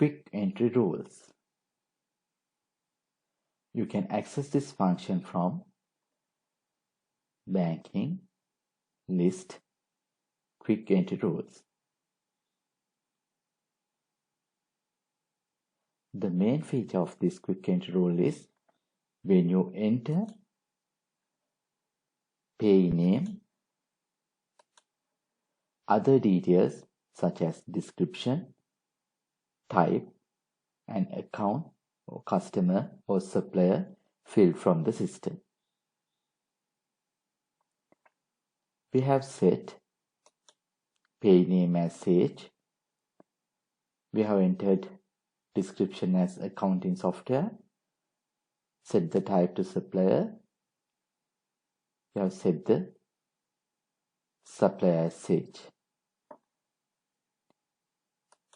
quick entry rules. You can access this function from banking, list, quick entry rules. The main feature of this quick entry rule is when you enter payee name, other details such as description, type, and account or customer or supplier field from the system. We have set payee name as Sage. We have entered description as accounting software. Set the type to supplier. We have set the supplier as Sage.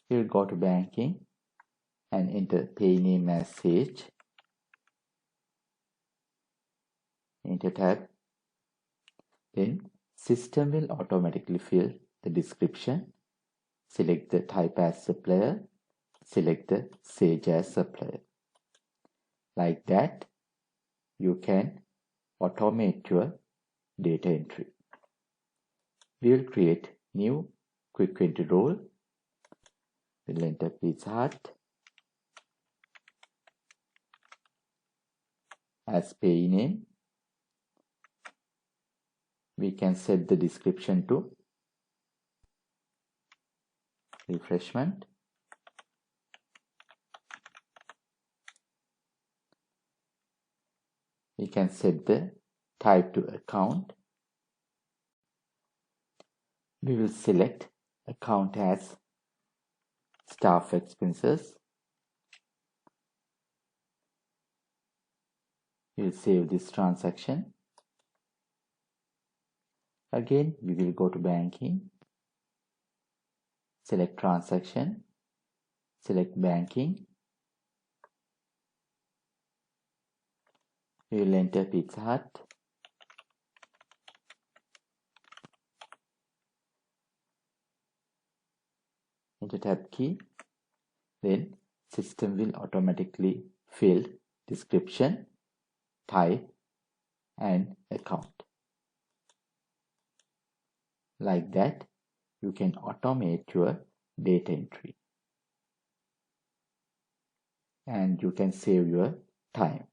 We will go to banking and enter payee name as Sage. Enter tab. Then system will automatically fill the description. Select the type as supplier. Select the Sage as supplier. Like that, you can automate your data entry. We will create new quick entry role. We'll enter Pizza Hut as payee name. We can set the description to refreshment. We can set the type to account. We will select account as staff expenses. We will save this transaction. Again, we will go to banking. Select transaction. Select banking. We will enter Pizza Hut. Enter tab key. Then system will automatically fill description, type, and account. Like that, you can automate your data entry. And you can save your time.